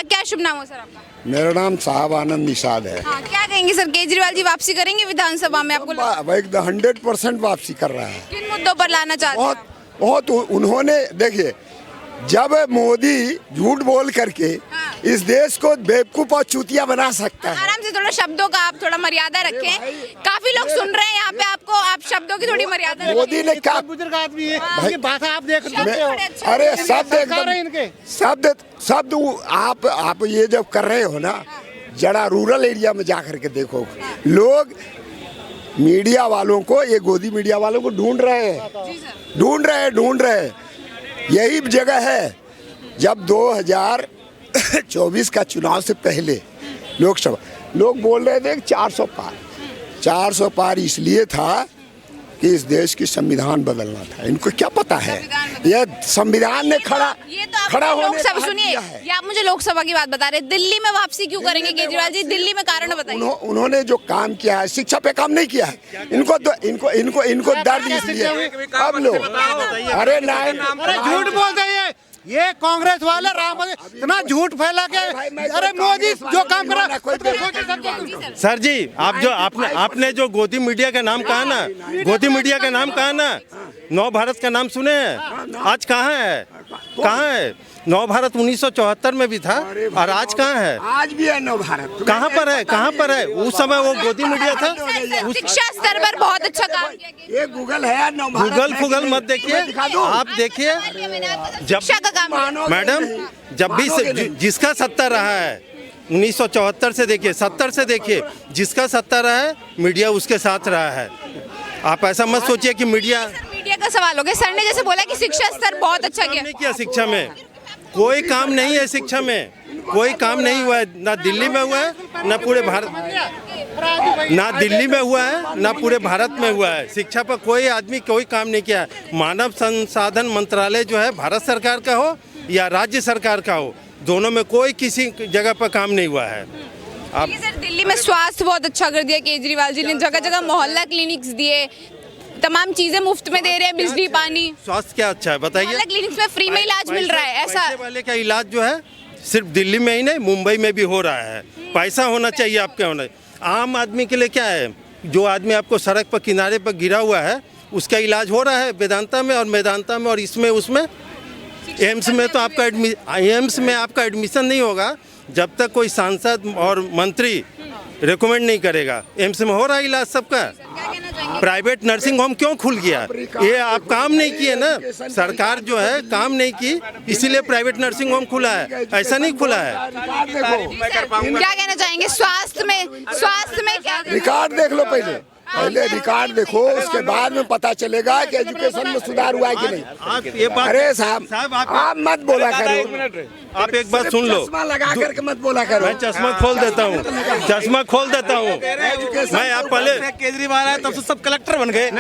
क्या शुभ नाम हो सर आपका? मेरा नाम साहब आनंद निषाद है। हाँ, क्या कहेंगे सर, केजरीवाल जी वापसी करेंगे विधानसभा में? आपको एकदम 100% वापसी कर रहा है। किन मुद्दों पर लाना चाहते हैं? बहुत उन्होंने देखिए, जब मोदी झूठ बोल करके इस देश को बेवकूफ और चूतिया बना सकता है। आराम से, थोड़ा शब्दों का आप थोड़ा मर्यादा रखें। काफी लोग सुन रहे हैं यहाँ पे आपको, आप शब्दों की थोड़ी मर्यादा रखें। मोदी ने क्या बुजुर्ग आदमी है, इनकी भाषा आप देख सकते हो। अरे शब्द संस्कार है इनके। शब्द आप ये जब कर रहे हो ना, जरा रूरल एरिया में जा करके देखो, लोग मीडिया वालों को, ये गोदी मीडिया वालों को ढूंढ रहे हैं। यही जगह है जब 2024 का चुनाव से पहले लोकसभा लोग बोल रहे थे 400 पार इसलिए था कि इस देश की संविधान बदलना था। इनको क्या पता है, यह संविधान ने खड़ा होने लोकसभा, का सुनिए, दिया है। ये आप मुझे लोकसभा की बात बता रहे हैं। दिल्ली में वापसी क्यों करेंगे केजरीवाल जी? दिल्ली में कारण बताइए। उन्होंने जो काम किया है, शिक्षा पे काम नहीं किया है। इनको दर्द इसलिए अब लोग, अरे झूठ बोलते हैं ये कांग्रेस वाले, राम मंदिर इतना झूठ फैला के। अरे मोदी जो काम कर रहा है। सर जी, आपने जो गोदी मीडिया का नाम कहा ना, नव भारत का नाम सुने हैं? आज कहाँ है? नव भारत 1974 में भी था, और आज कहाँ है? आज भी है नव भारत। कहाँ पर है? उस समय वो गोदी मीडिया था। शिक्षा स्तर पर बहुत अच्छा काम किया। ये गूगल है, नव भारत गूगल मत देखिए, आप देखिए। शिक्षा का काम है। मैडम, जब भी जिसका सत्ता रहा है 1974 से देखिए, 70 से देखिए, जिसका सत्ता रहा है, मीडिया उसके साथ रहा है। आप ऐसा मत सोचिए कि मीडिया का सवाल हो गया। सर ने जैसे बोला कि शिक्षा स्तर बहुत अच्छा नहीं किया। शिक्षा में कोई काम नहीं है, शिक्षा में कोई काम नहीं हुआ है। ना दिल्ली में हुआ है, ना पूरे भारत, ना दिल्ली में हुआ है, ना पूरे भारत में हुआ है। शिक्षा पर कोई आदमी कोई काम नहीं किया है। मानव संसाधन मंत्रालय जो है भारत सरकार का हो या राज्य सरकार का हो, दोनों में कोई किसी जगह पर काम नहीं हुआ है। आप सर, दिल्ली में स्वास्थ्य बहुत अच्छा कर दिया केजरीवाल जी ने। जगह जगह मोहल्ला क्लिनिक्स दिए, तमाम चीजें मुफ्त में दे रहे हैं, बिजली पानी। स्वास्थ्य क्या अच्छा है बताइए? मोहल्ला क्लिनिक्स में फ्री में इलाज मिल रहा है। ऐसा पैसे वाले का इलाज जो है सिर्फ दिल्ली में ही नहीं, मुंबई में भी हो रहा है। पैसा होना चाहिए आपके होना। आम आदमी के लिए क्या है? जो आदमी आपको सड़क पर किनारे पर गिरा हुआ है, उसका इलाज हो रहा है वेदांता में और इसमें उसमें। एम्स में तो आपका एडमिशन नहीं होगा जब तक कोई सांसद और मंत्री रिकमेंड नहीं करेगा। एम्स में हो रहा है इलाज सबका। प्राइवेट नर्सिंग होम क्यों खुल गया? ये आप काम नहीं किए ना, सरकार जो है काम नहीं की, इसीलिए प्राइवेट नर्सिंग होम खुला है, ऐसा नहीं खुला है। क्या कहना चाहेंगे स्वास्थ्य में क्या? रिकॉर्ड देख लो, पहले रिकॉर्ड देखो, उसके बाद में पता चलेगा कि एजुकेशन में सुधार हुआ है कि नहीं। अरे साहब आप मत बोला करो, आप एक बात सुन लो। चश्मा लगा करके मत बोला करो। मैं चश्मा खोल देता हूँ। मैं आप पहले केजरीवाल आया तब से सब कलेक्टर बन गए,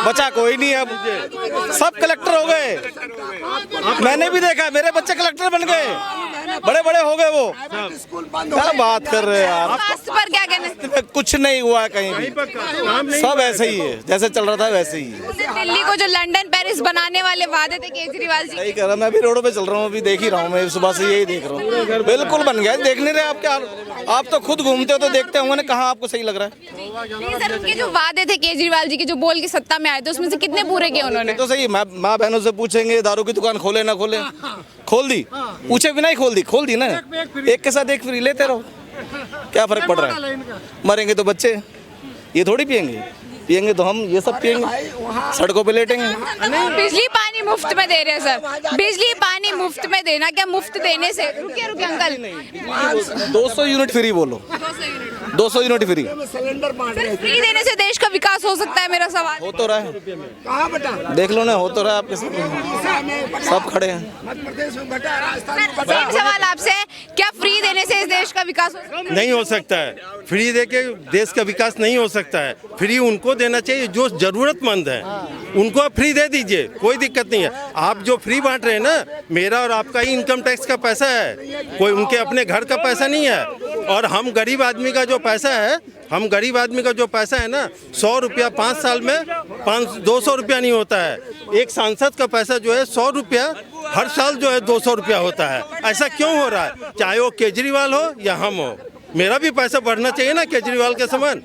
बचा कोई नहीं। अब सब कलेक्टर हो गए। मैंने भी देखा, मेरे बच्चे कलेक्टर बन गए, बड़े बड़े हो गए। वो क्या बात कर रहे हैं यार? स्वास्थ्य पर क्या कहना? कुछ नहीं हुआ है कहीं भी, सब ऐसे ही है, जैसे चल रहा था वैसे ही है। दिल्ली को जो लंदन पेरिस बनाने वाले वादे थे केजरीवाल जी, सही कह रहा। मैं भी रोडों पे चल रहा हूँ, अभी देख ही रहा हूँ, मैं सुबह से यही देख रहा हूँ। बिल्कुल बन गया। देख नहीं रहे आप क्या? आप तो खुद घूमते हो तो देखते होंगे ना, कहाँ आपको सही लग रहा है? सर, उनके जो वादे थे केजरीवाल जी के, जो बोल के सत्ता में आए थे, उसमें से कितने पूरे किए उन्होंने? तो सही, माँ बहनों से पूछेंगे दारू की दुकान खोले ना खोले, खोल दी। पूछे बिना ही खोल दी ना। एक के साथ एक फ्री लेते रहो, क्या फर्क पड़ रहा है? मरेंगे तो बच्चे, ये थोड़ी पियेंगे तो हम ये सब पियेंगे, सड़कों पे लेटेंगे। बिजली पानी मुफ्त में दे रहे हैं सर, बिजली पानी मुफ्त में देना क्या? मुफ्त देने से रुकिए अंकल, 200 यूनिट फ्री बोलो, 200 यूनिट फ्री। सिलेंडर बांट रहे फ्री देने से देश का विकास हो सकता है? मेरा सवाल हो तो रहा है, कहाँ बटा? देख लो ना, हो तो रहा है आपके सामने, सब खड़े हैं। मध्य प्रदेश में बटा, राजस्थान में बटा। सेम सवाल आपसे, क्या फ्री देने से इस देश का विकास हो सकता है? नहीं हो सकता है। फ्री दे के देश का विकास नहीं हो सकता है। फ्री उनको देना चाहिए जो जरूरतमंद है, उनको आप फ्री दे दीजिए, कोई दिक्कत नहीं है। आप जो फ्री बांट रहे हैं ना, मेरा और आपका ही इनकम टैक्स का पैसा है, कोई उनके अपने घर का पैसा नहीं है। और हम गरीब आदमी का जो पैसा है, ना, 100 रुपया 5 साल में 200 रुपया नहीं होता है। एक सांसद का पैसा जो है 100 रुपया हर साल जो है 200 रुपया होता है। ऐसा क्यों हो रहा है? चाहे वो केजरीवाल हो या हम हो, मेरा भी पैसा बढ़ना चाहिए ना केजरीवाल के समान।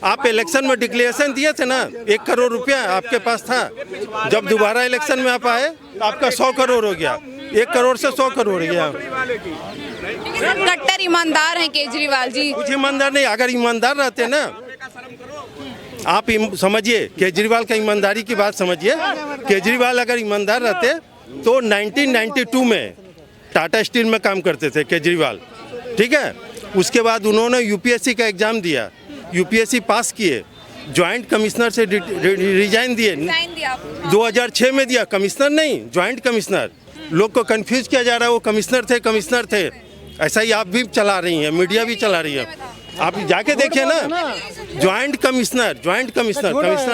आप इलेक्शन में डिक्लेरेशन दिए थे ना, 1 करोड़ रुपया आपके पास था। जब दोबारा इलेक्शन में आप आए तो आपका 100 करोड़ हो गया, 1 करोड़ से 100 करोड़ हो गया। लेकिन सर कट्टर ईमानदार हैं केजरीवाल जी। कुछ ईमानदार नहीं, अगर ईमानदार रहते ना, आप समझिए केजरीवाल का ईमानदारी की बात समझिए। केजरीवाल अगर ईमानदार रहते तो 1992 में टाटा स्टील में काम करते थे केजरीवाल, ठीक है। उसके बाद उन्होंने यूपीएससी का एग्ज़ाम दिया, यूपीएससी पास किए, जॉइंट कमिश्नर से रिजाइन दिए। 2006 में दिया, कमिश्नर नहीं जॉइंट कमिश्नर। लोग को कंफ्यूज किया जा रहा है, वो कमिश्नर थे। ऐसा ही आप भी चला रही हैं, मीडिया भी चला रही है। आप जाके देखिए ना, जॉइंट कमिश्नर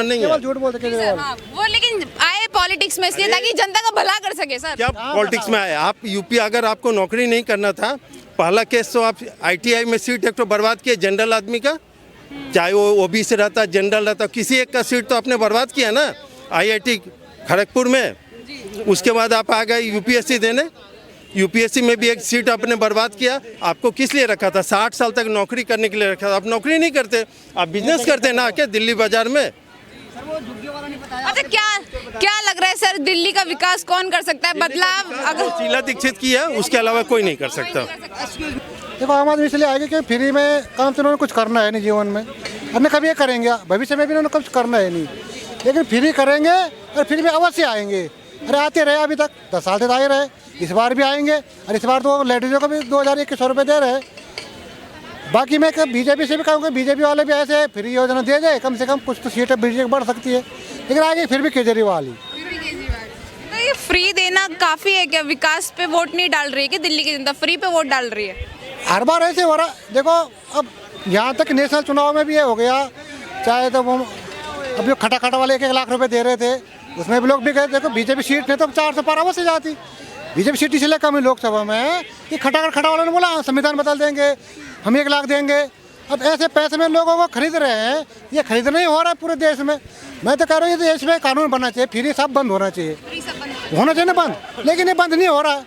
नहीं है। झूठ बोलते केजरीवाल। वो लेकिन आए पॉलिटिक्स में इसलिए ताकि जनता का भला कर सके सर। क्या पॉलिटिक्स में आए आप? यूपी अगर आपको नौकरी नहीं करना था, पहला केस तो आप आईटीआई में सीट एक तो बर्बाद किए जनरल आदमी का, चाहे वो ओबीसी रहता जनरल रहता, किसी एक का सीट तो आपने बर्बाद किया ना आईआईटी खड़गपुर में। उसके बाद आप आ गए यूपीएससी देने, यूपीएससी में भी एक सीट आपने बर्बाद किया। आपको किस लिए रखा था? 60 साल तक नौकरी करने के लिए रखा था। आप नौकरी नहीं करते, आप बिजनेस करते ना आके दिल्ली बाजार में। अच्छा क्या लग रहा है सर, दिल्ली का विकास कौन कर सकता है? बदलाव अगर शीला दीक्षित की है, उसके अलावा कोई नहीं कर सकता। देखो आम आदमी इसलिए आएगी कि फ्री में काम तो उन्होंने कुछ करना है नहीं जीवन में, अन्य कभी ये करेंगे, भविष्य में भी उन्होंने कुछ करना है नहीं, लेकिन फ्री करेंगे और फ्री में अवश्य आएंगे। अरे आते रहे, अभी तक 10 साल से आए रहे, इस बार भी आएंगे। और इस बार तो लेडीज़ों को भी 2021 रुपये दे रहे हैं। बाकी मैं बीजेपी से भी कहूँगा, बीजेपी वाले भी ऐसे फ्री योजना दे जाए, कम से कम कुछ तो सीटें बीजेपी बढ़ सकती है, लेकिन आगे फिर भी केजरीवाल ही। तो ये फ्री देना काफ़ी है क्या? विकास पे वोट नहीं डाल रही है कि दिल्ली की जनता फ्री पे वोट डाल रही है? हर बार ऐसे हो रहा। देखो अब यहाँ तक नेशनल चुनाव में भी ये हो गया, चाहे तो वो अब जो खटा वाले 1-1 लाख रुपए दे रहे थे, उसमें भी लोग भी गए। देखो बीजेपी सीट नहीं तो 400 पार अवश्य जाती। बीजेपी सीट इसलिए कम है लोकसभा में कि खटा वालों ने बोला संविधान बदल देंगे, हम 1 लाख देंगे। अब ऐसे पैसे में लोगों को खरीद रहे हैं, ये खरीद नहीं हो रहा है पूरे देश में। मैं तो कह रहा हूँ ये देश में कानून बनना चाहिए, फ्री सब बंद होना चाहिए, ना बंद, लेकिन ये बंद नहीं हो रहा है।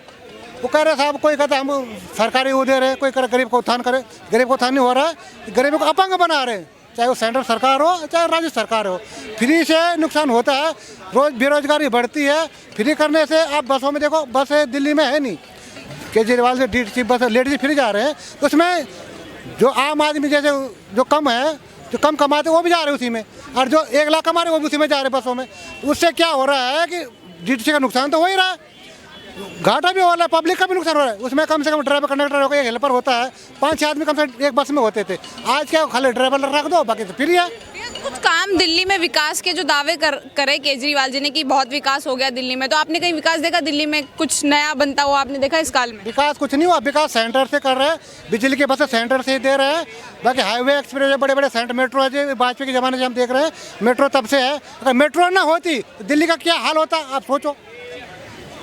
वो कह रहे साहब, कोई कहता हम सरकारी वो दे रहे, कोई कह रहे गरीब को उत्थान करे, गरीब को उत्थान नहीं हो रहा है, गरीबों को अपंग बना रहे हैं, चाहे वो सेंट्रल सरकार हो चाहे राज्य सरकार हो। फ्री से नुकसान होता है, रोज बेरोजगारी बढ़ती है। फ्री करने से आप बसों में देखो, बस दिल्ली में है नहीं, केजरीवाल से डीटीसी बस लेडीज फ्री जा रहे हैं, तो उसमें जो आम आदमी जैसे जो कम है, जो कम कमाते वो भी जा रहे हैं उसी में, और जो 1 लाख कमा रहे वो भी उसी में जा रहे हैं बसों में। उससे क्या हो रहा है कि डीटीसी का नुकसान तो हो ही रहा है, घाटा भी हो रहा है, पब्लिक का भी नुकसान हो रहा है। उसमें कम से कम ड्राइवर कंडक्टर होकर एक हेल्पर होता है, 5-6 आदमी कम से कम एक बस में होते थे। आज क्या खाली ड्राइवर रख दो, बाकी तो फ्री है। कुछ काम दिल्ली में विकास के जो दावे करे केजरीवाल जी ने कि बहुत विकास हो गया दिल्ली में, तो आपने कहीं विकास देखा दिल्ली में? कुछ नया बनता हुआ आपने देखा इस काल में? विकास कुछ नहीं हुआ, विकास सेंटर से कर रहे हैं, बिजली के बसें सेंटर से ही दे रहे हैं। बाकी हाईवे एक्सप्रेस बड़े सेंटर, मेट्रो है जो वाजपेयी के ज़माने से हम देख रहे हैं, मेट्रो तब से है। अगर मेट्रो ना होती तो दिल्ली का क्या हाल होता आप सोचो।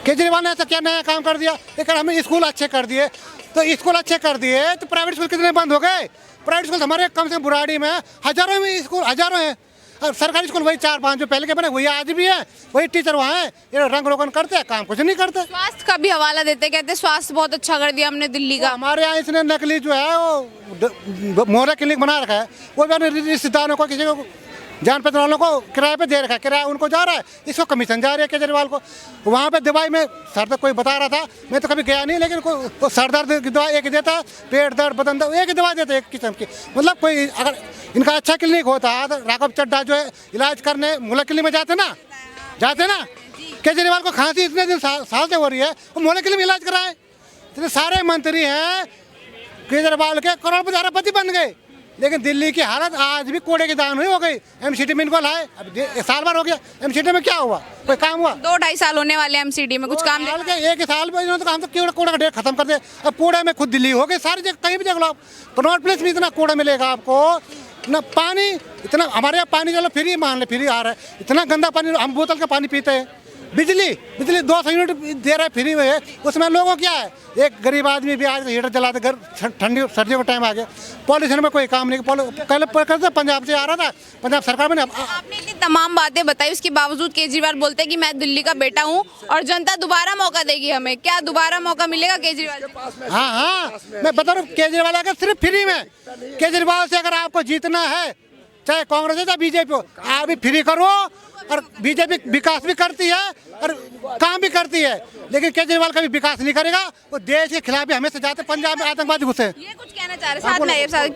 केजरीवाल ने ऐसा क्या नया काम कर दिया? लेकिन हमें स्कूल अच्छे कर दिए, तो स्कूल अच्छे कर दिए तो प्राइवेट स्कूल कितने बंद हो गए? प्राइवेट स्कूल हमारे कम से कम बुराड़ी में हज़ारों में स्कूल, हज़ारों हैं, और सरकारी स्कूल वही 4-5 जो पहले के बने वही आज भी है, वही टीचर वहाँ हैं, ये रंग रोगन करते हैं, काम कुछ नहीं करते। स्वास्थ्य का भी हवाला देते, कहते स्वास्थ्य बहुत अच्छा कर दिया हमने दिल्ली का। हमारे यहाँ इसने नकली जो है वो मोहल्ला क्लिनिक बना रखा है, वो भी अपने रिश्तेदारों को, किसी को जान पहचान वालों को किराए पे दे रखा है, किराया उनको जा रहा है, इसको कमीशन जा रही है केजरीवाल को। वहाँ पे दवाई में सर दर्द कोई बता रहा था, मैं तो कभी गया नहीं, लेकिन कोई सर दर्द की दवा एक देता, पेट दर्द बदन दर्द एक ही दवा देता, एक किस्म की। मतलब कोई अगर इनका अच्छा क्लिनिक होता तो राघव चड्ढा जो है इलाज करने मोहल्ला क्लिनिक में जाते ना। केजरीवाल को खांसी इतने दिन साल से हो रही है, वो मोहल्ला क्लिनिक में इलाज कराए। इतने सारे मंत्री हैं केजरीवाल के, करोड़पति अरबपति बन गए, लेकिन दिल्ली की हालत आज भी कोड़े की दान हुई हो गई। एमसीडी में इनको लाए, अब साल भर हो गया, एमसीडी में क्या हुआ? कोई काम हुआ? 2-2.5 साल होने वाले एमसीडी में कुछ काम साल के 1 साल में इन्होंने तो काम तो कूड़ा का ढेर खत्म कर दिया। अब कूड़े में खुद दिल्ली हो गई, सारी जगह कहीं भी देख लो आप, कनॉट प्लेस में इतना कूड़ा मिलेगा आपको ना। पानी इतना, हमारे यहाँ पानी चलो फ्री मान ले, फ्री आ रहा है, इतना गंदा पानी, हम बोतल का पानी पीते हैं, बिजली 200 यूनिट दे रहे फ्री में है, उसमें लोगों क्या है, एक गरीब आदमी भी आज हीटर जलाते घर, ठंडी सर्दियों का टाइम आ गया, पॉल्यूशन में कोई काम नहीं। कल पंजाब से आ रहा था, पंजाब सरकार में आपने इतनी तमाम बातें बताई, उसके बावजूद केजरीवाल बोलते हैं कि मैं दिल्ली का बेटा हूँ और जनता दोबारा मौका देगी हमें। क्या दोबारा मौका मिलेगा केजरीवाल को? हाँ, मैं बता रहा हूँ केजरीवाल आकर सिर्फ फ्री में। केजरीवाल से अगर आपको जीतना है, चाहे कांग्रेस है चाहे बीजेपी हो, आप भी फ्री करो। और बीजेपी विकास भी करती है और काम भी करती है, लेकिन केजरीवाल कभी विकास नहीं करेगा। वो देश के खिलाफ भी हमेशा जाते, पंजाब में आतंकवादी घुसे। ये कुछ कहना चाह रहे हैं साथ में